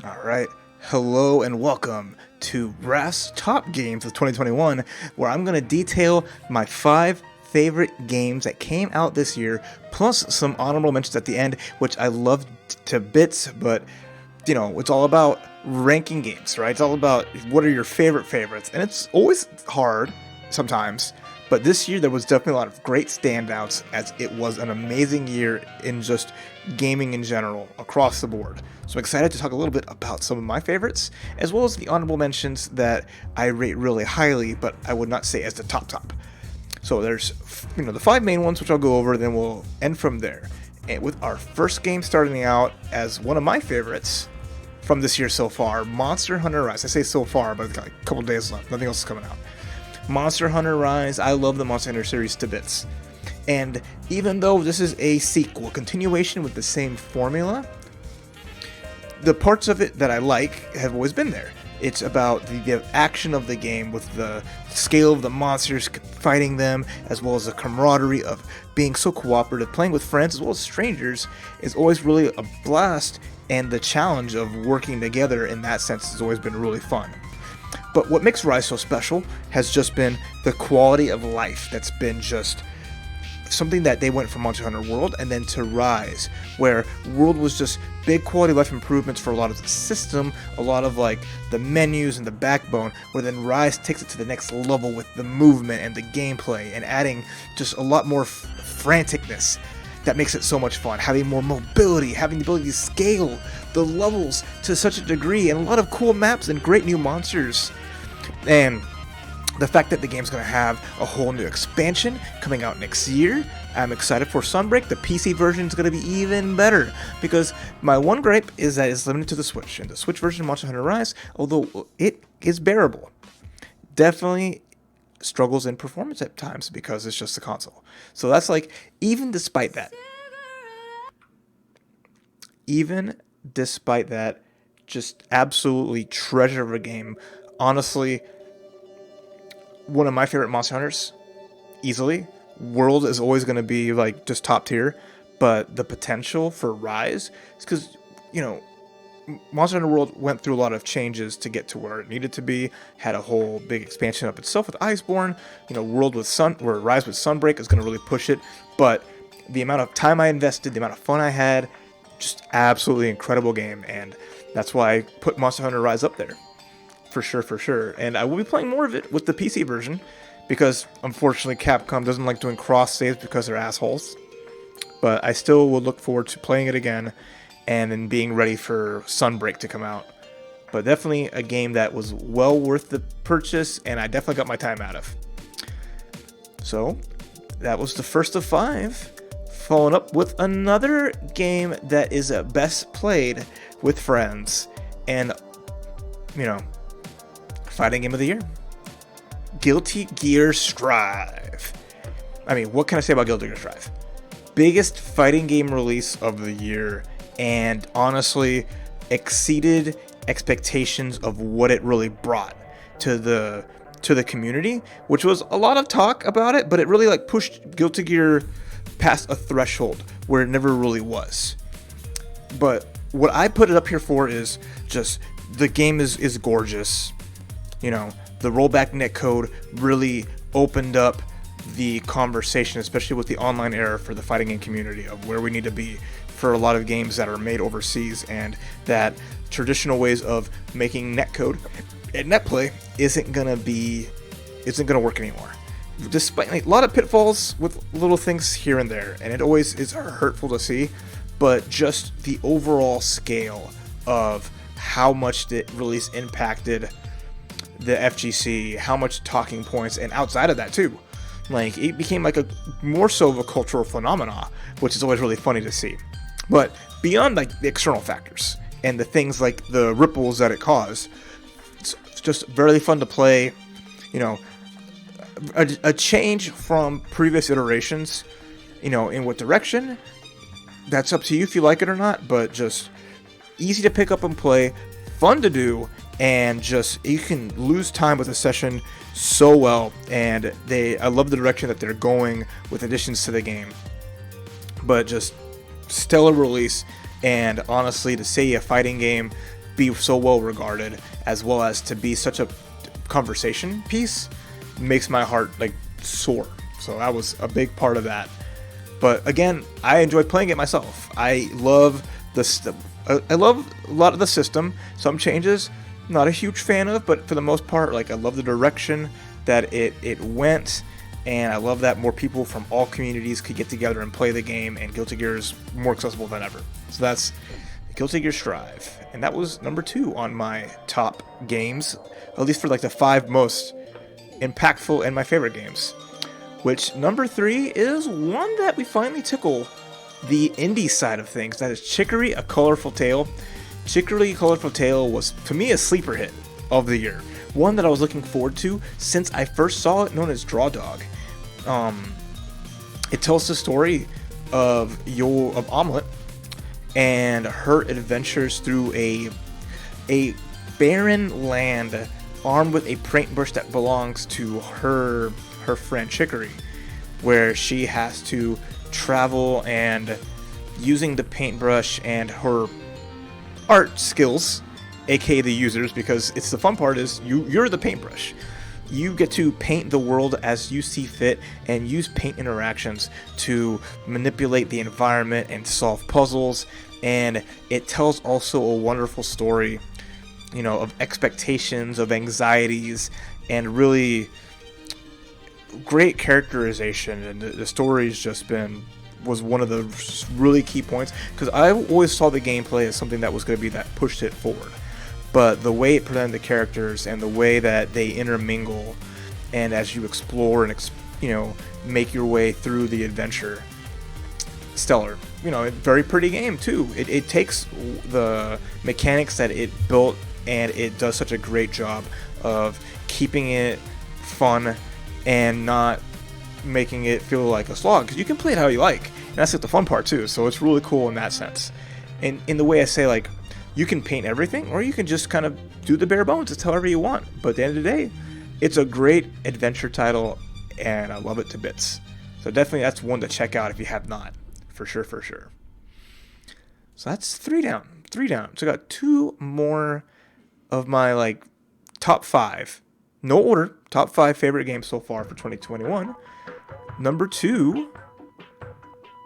Alright, hello and welcome to Raph's Top Games of 2021, where I'm going to detail my 5 favorite games that came out this year, plus some honorable mentions at the end, which I loved to bits, but, it's all about ranking games, right? It's all about what are your favorite favorites, and it's always hard, sometimes, but this year there was definitely a lot of great standouts, as it was an amazing year in just gaming in general, across the board. So I'm excited to talk a little bit about some of my favorites, as well as the honorable mentions that I rate really highly, but I would not say as the top. So there's, the 5 main ones, which I'll go over, then we'll end from there. And with our first game starting out as one of my favorites from this year so far, Monster Hunter Rise. I say so far, but it's got a couple days left. Nothing else is coming out. Monster Hunter Rise. I love the Monster Hunter series to bits. And even though this is a sequel, continuation with the same formula, the parts of it that I like have always been there. It's about the action of the game with the scale of the monsters, fighting them, as well as the camaraderie of being so cooperative, playing with friends as well as strangers is always really a blast, and the challenge of working together in that sense has always been really fun. But what makes Rise so special has just been the quality of life that's been just something that they went from Monster Hunter World and then to Rise, where World was just big quality life improvements for a lot of the system, a lot of like the menus and the backbone, where then Rise takes it to the next level with the movement and the gameplay and adding just a lot more franticness that makes it so much fun, having more mobility, having the ability to scale the levels to such a degree, and a lot of cool maps and great new monsters. And the fact that the game's going to have a whole new expansion coming out next year, I'm excited for Sunbreak. The PC version is going to be even better, because my one gripe is that it's limited to the Switch, and the Switch version of Monster Hunter Rise, although it is bearable, definitely struggles in performance at times because it's just a console. So that's like, even despite that, just absolutely treasure of a game. Honestly, one of my favorite Monster Hunters, easily. World is always going to be like just top tier, but the potential for Rise is because, Monster Hunter World went through a lot of changes to get to where it needed to be, had a whole big expansion of itself with Iceborne, World with where Rise with Sunbreak is going to really push it, but the amount of time I invested, the amount of fun I had, just absolutely incredible game, and that's why I put Monster Hunter Rise up there. For sure. And I will be playing more of it with the PC version, because unfortunately Capcom doesn't like doing cross saves because they're assholes. But I still will look forward to playing it again and then being ready for Sunbreak to come out. But definitely a game that was well worth the purchase, and I definitely got my time out of. So that was the first of 5. Following up with another game that is best played with friends, and fighting game of the year, Guilty Gear Strive. I mean, what can I say about Guilty Gear Strive? Biggest fighting game release of the year, and honestly exceeded expectations of what it really brought to the community, which was a lot of talk about it, but it really pushed Guilty Gear past a threshold where it never really was. But what I put it up here for is just the game is gorgeous. The rollback netcode really opened up the conversation, especially with the online era, for the fighting game community of where we need to be for a lot of games that are made overseas, and that traditional ways of making netcode and netplay isn't gonna work anymore. Despite a lot of pitfalls with little things here and there, and it always is hurtful to see, but just the overall scale of how much the release impacted the FGC, how much talking points, and outside of that too, it became more so of a cultural phenomena, which is always really funny to see. But beyond the external factors and the things like the ripples that it caused, it's just very fun to play. A change from previous iterations. In what direction, that's up to you if you like it or not, but just easy to pick up and play, fun to do, and just you can lose time with a session so well. And I love the direction that they're going with additions to the game. But just stellar release, and honestly, to say a fighting game be so well regarded, as well as to be such a conversation piece, makes my heart like soar. So that was a big part of that. But again, I enjoyed playing it myself. I love I love a lot of the system. Some changes, not a huge fan of, but for the most part, like I love the direction that it went, and I love that more people from all communities could get together and play the game, and Guilty Gear is more accessible than ever. So that's Guilty Gear Strive, and that was number 2 on my top games, at least for like the 5 most impactful and my favorite games. Which number 3 is one that we finally tickle the indie side of things. That is Chicory: A Colorful Tale. Chicory: A Colorful Tale was, to me, a sleeper hit of the year. One that I was looking forward to since I first saw it, known as Draw Dog. It tells the story of Omelette and her adventures through a barren land armed with a paintbrush that belongs to her friend Chicory, where she has to travel and using the paintbrush and her art skills, aka the users, because it's the fun part is you're the paintbrush. You get to paint the world as you see fit and use paint interactions to manipulate the environment and solve puzzles. And it tells also a wonderful story, you know, of expectations, of anxieties, and really great characterization. And the story's just was one of the really key points, because I always saw the gameplay as something that was going to be that pushed it forward. But the way it presented the characters and the way that they intermingle, and as you explore and make your way through the adventure, stellar. You know, very pretty game too. It takes the mechanics that it built, and it does such a great job of keeping it fun and not making it feel like a slog, because you can play it how you like, and that's like the fun part too. So it's really cool in that sense. And in the way I say, like, you can paint everything, or you can just kind of do the bare bones. It's however you want. But at the end of the day, it's a great adventure title, and I love it to bits. So definitely that's one to check out if you have not. For sure, for sure. So that's 3 down. 3 down. So I got 2 more of my, like, top 5. No order. Top 5 favorite games so far for 2021. Number 2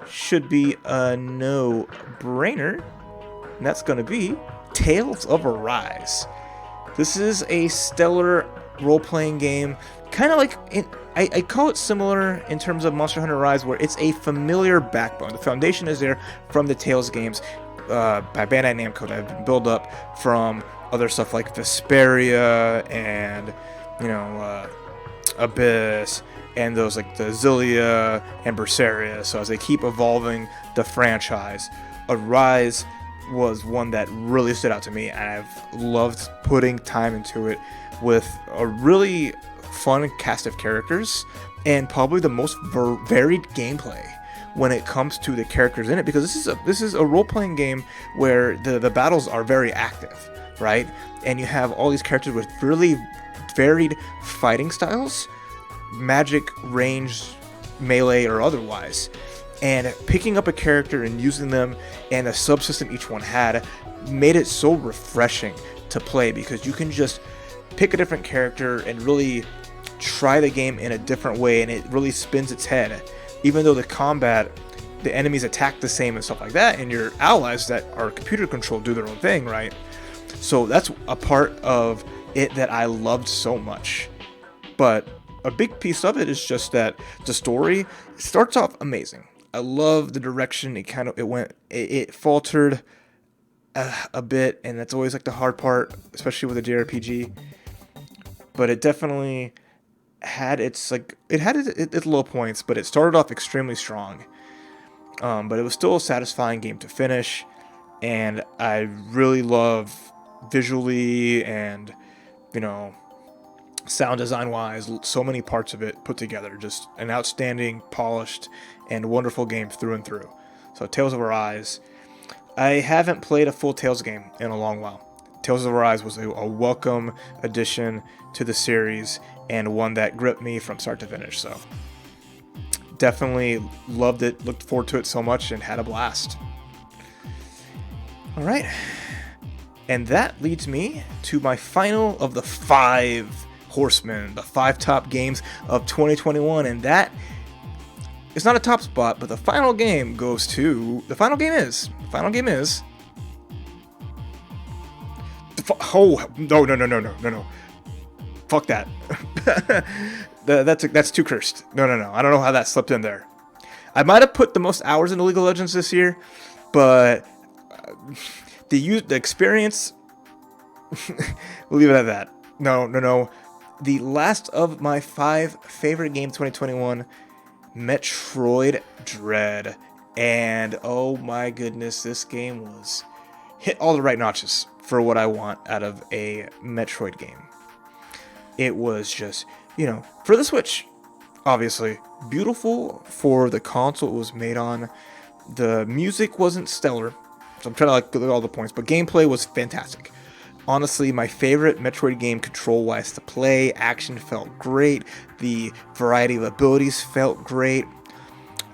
should be a no-brainer. And that's going to be Tales of Arise. This is a stellar role-playing game. Kind of like, I call it similar in terms of Monster Hunter Rise, where it's a familiar backbone. The foundation is there from the Tales games by Bandai Namco that have been built up from other stuff like Vesperia and, Abyss, and those like the Zillia and Berseria. So as they keep evolving the franchise, Arise was one that really stood out to me, and I've loved putting time into it with a really fun cast of characters and probably the most varied gameplay when it comes to the characters in it, because this is a role-playing game where the battles are very active, right? And you have all these characters with really varied fighting styles, magic, range, melee, or otherwise. And picking up a character and using them and a subsystem each one had made it so refreshing to play, because you can just pick a different character and really try the game in a different way, and it really spins its head. Even though the combat, the enemies attack the same and stuff like that, and your allies that are computer controlled do their own thing, right? So that's a part of it that I loved so much. But a big piece of it is just that the story starts off amazing. I love the direction it faltered a bit, and that's always like the hard part, especially with a JRPG. But it definitely had its low points, but it started off extremely strong. But it was still a satisfying game to finish, and I really love visually and sound design wise, so many parts of it put together. Just an outstanding, polished, and wonderful game through and through. So Tales of Arise. I haven't played a full Tales game in a long while. Tales of Arise was a welcome addition to the series, and one that gripped me from start to finish. So definitely loved it, looked forward to it so much, and had a blast. Alright, And that leads me to my final of the 5 horsemen, the 5 top games of 2021. And that is not a top spot, but the final game goes to... The final game is... Oh, no. Fuck that. That's too cursed. No. I don't know how that slipped in there. I might have put the most hours into League of Legends this year, but the experience... we'll leave it at that. No. The last of my 5 favorite games 2021, Metroid Dread. And oh my goodness, this game was hit all the right notches for what I want out of a Metroid game. It was just, for the Switch, obviously, beautiful for the console it was made on. The music wasn't stellar, so I'm trying to go through all the points, but gameplay was fantastic. Honestly, my favorite Metroid game control-wise to play. Action felt great. The variety of abilities felt great.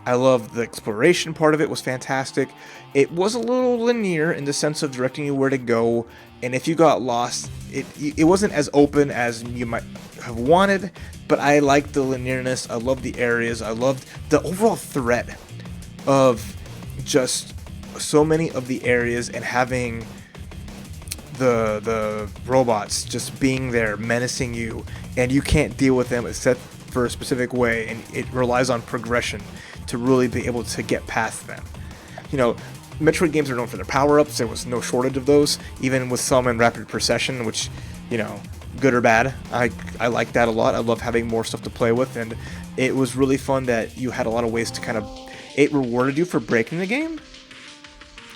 I loved the exploration part of it was fantastic. It was a little linear in the sense of directing you where to go, and if you got lost, it wasn't as open as you might have wanted, but I liked the linearness. I loved the areas. I loved the overall threat of just so many of the areas and having the robots just being there menacing you, and you can't deal with them except for a specific way, and it relies on progression to really be able to get past them. Metroid games are known for their power-ups. There was no shortage of those, even with some in Rapid Procession, which, good or bad, I like that a lot. I love having more stuff to play with, and it was really fun that you had a lot of ways to it rewarded you for breaking the game,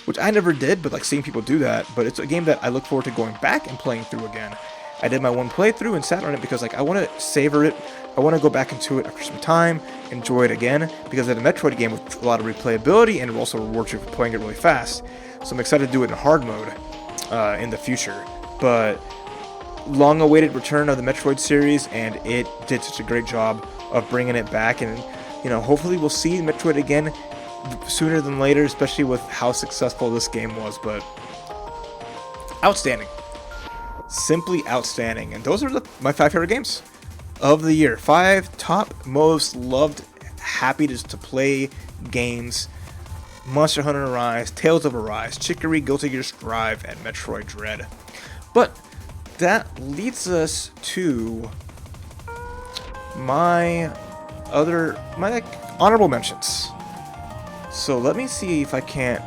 which I never did, but seeing people do that. But it's a game that I look forward to going back and playing through again. I did my one playthrough and sat on it because I want to savor it. I want to go back into it after some time, enjoy it again, because it's a Metroid game with a lot of replayability, and it also rewards you for playing it really fast. So I'm excited to do it in hard mode in the future. But long-awaited return of the Metroid series, and it did such a great job of bringing it back. And hopefully we'll see Metroid again sooner than later, especially with how successful this game was. But outstanding. Simply outstanding. And those are my 5 favorite games of the year. 5 top most loved, happy to play games: Monster Hunter Rise, Tales of Arise, Chicory, Guilty Gear Strive, and Metroid Dread. But that leads us to my honorable mentions. So let me see if I can't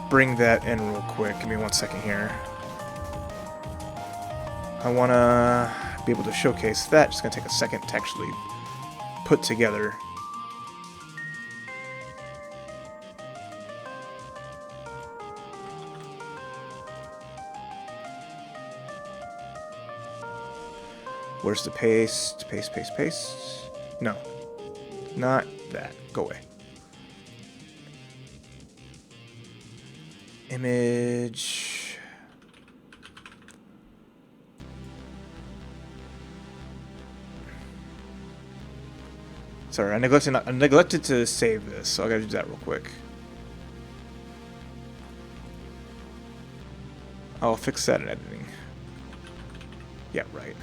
bring that in real quick. Give me 1 second here. I want to be able to showcase that. Just going to take a second to actually put together. Where's the paste? Paste. No. Not that. Go away. Image. Sorry, I neglected to save this, so I gotta do that real quick. I'll fix that in editing. Yeah, right.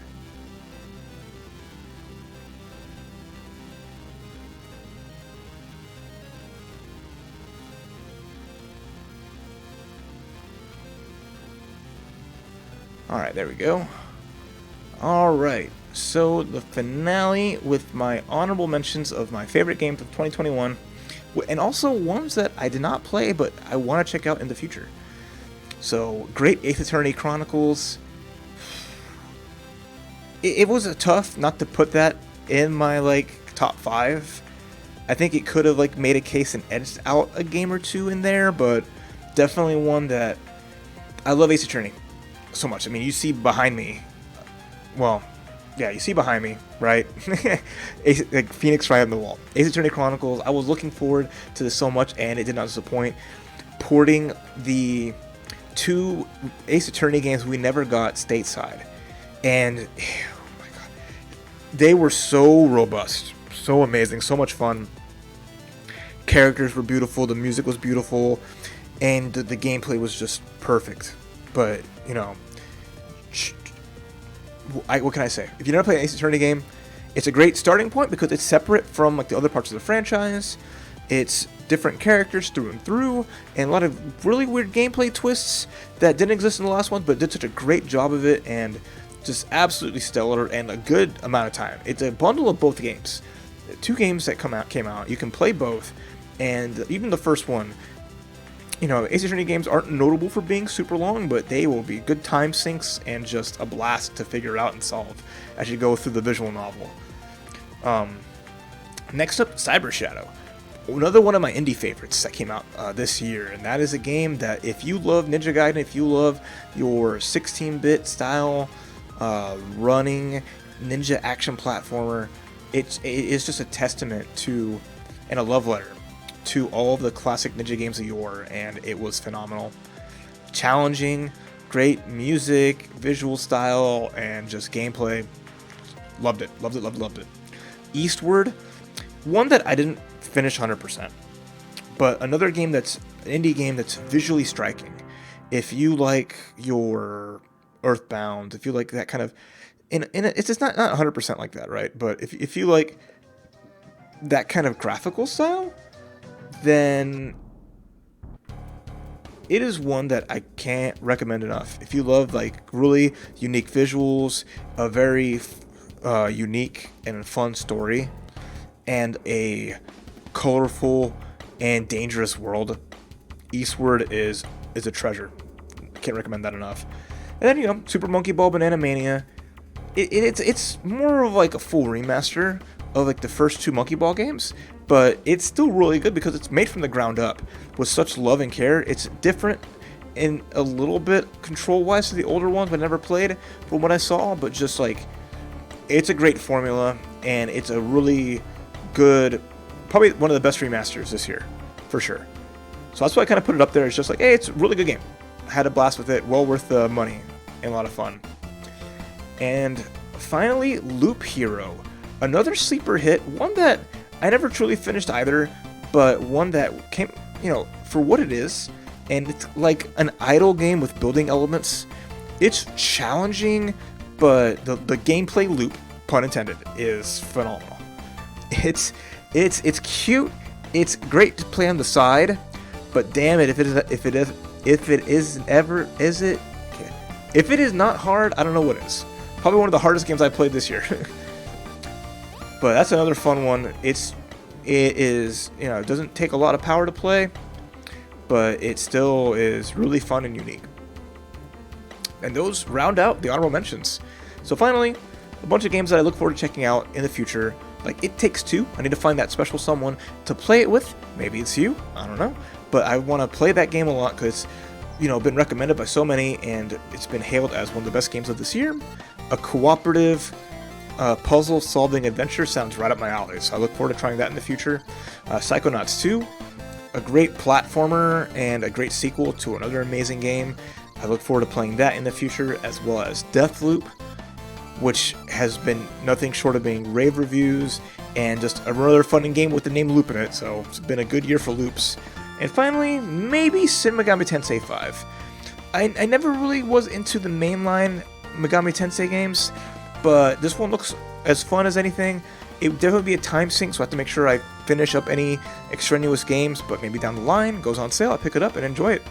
Alright, there we go. Alright, so the finale with my honorable mentions of my favorite games of 2021, and also ones that I did not play but I want to check out in the future. So, great 8th Eternity Chronicles. It was a tough not to put that in my top 5. I think it could have made a case and edged out a game or two in there, but definitely one that I love. Ace Attorney so much. I mean, you see behind me. Well, yeah, you see behind me, right? Phoenix right on the wall. Ace Attorney Chronicles. I was looking forward to this so much, and it did not disappoint. Porting the 2 Ace Attorney games we never got stateside, and oh my god, they were so robust, so amazing, so much fun. Characters were beautiful, the music was beautiful, and the gameplay was just perfect. But, you know, what can I say? If you never played an Ace Attorney game, it's a great starting point because it's separate from like the other parts of the franchise. It's different characters through and through, and a lot of really weird gameplay twists that didn't exist in the last one, but did such a great job of it, and just absolutely stellar and a good amount of time. It's a bundle of both games. 2 games that came out. You can play both, and even the first one. You know, Ace Attorney games aren't notable for being super long, but they will be good time sinks and just a blast to figure out and solve as you go through the visual novel. Next up, Cyber Shadow. Another one of my indie favorites that came out this year, and that is a game that if you love Ninja Gaiden, if you love your 16-bit style running ninja action platformer, it's just a testament to and a love letter to all of the classic ninja games of yore, and it was phenomenal. Challenging, great music, visual style, and just gameplay. Loved it. Eastward, one that I didn't finish 100%, but another game that's an indie game that's visually striking. If you like your Earthbound, if you like that kind of, it's just not 100% like that, right? But if you like that kind of graphical style, then it is one that I can't recommend enough. If you love like really unique visuals, a very unique and fun story, and a colorful and dangerous world, Eastward is a treasure. Can't recommend that enough. And then, you know, Super Monkey Ball Banana Mania. It's more of like a full remaster of like the first 2 Monkey Ball games, but it's still really good because it's made from the ground up with such love and care. It's different in a little bit control-wise to the older ones, but never played from what I saw, but just like, it's a great formula, and it's a really good, probably one of the best remasters this year, for sure. So that's why I kind of put it up there. It's just like, hey, it's a really good game. I had a blast with it, well worth the money, and a lot of fun. And finally, Loop Hero. Another sleeper hit, one that I never truly finished either, but one that came, you know, for what it is, and it's like an idle game with building elements. It's challenging, but the gameplay loop, pun intended, is phenomenal. It's cute. It's great to play on the side, but damn it, if it is not hard, I don't know what is. Probably one of the hardest games I played this year. But that's another fun one. It is, you know, it doesn't take a lot of power to play, but it still is really fun and unique. And those round out the honorable mentions. So finally, a bunch of games that I look forward to checking out in the future. Like It Takes Two. I need to find that special someone to play it with. Maybe it's you. I don't know. But I want to play that game a lot because, you know, been recommended by so many, and it's been hailed as one of the best games of this year. A cooperative puzzle-solving adventure sounds right up my alley, so I look forward to trying that in the future. Psychonauts 2, a great platformer and a great sequel to another amazing game. I look forward to playing that in the future, as well as Deathloop, which has been nothing short of being rave reviews, and just another fun game with the name Loop in it, so it's been a good year for loops. And finally, maybe Shin Megami Tensei 5. I never really was into the mainline Megami Tensei games, but this one looks as fun as anything. It would definitely be a time sink, so I have to make sure I finish up any extraneous games, but maybe down the line, goes on sale, I pick it up and enjoy it.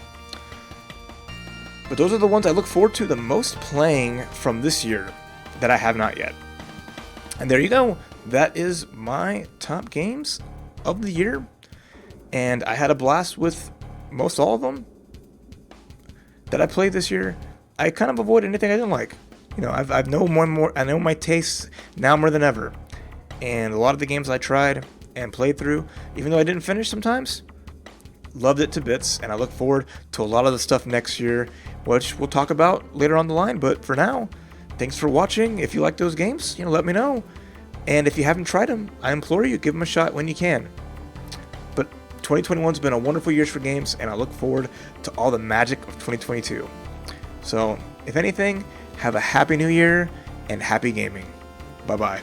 But those are the ones I look forward to the most playing from this year that I have not yet. And there you go. That is my top games of the year. And I had a blast with most all of them that I played this year. I kind of avoided anything I didn't like. You know, I know my tastes now more than ever. And a lot of the games I tried and played through, even though I didn't finish sometimes, loved it to bits. And I look forward to a lot of the stuff next year, which we'll talk about later on the line. But for now, thanks for watching. If you like those games, you know, let me know. And if you haven't tried them, I implore you, give them a shot when you can. But 2021's been a wonderful year for games, and I look forward to all the magic of 2022. So, if anything, have a happy new year and happy gaming. Bye-bye.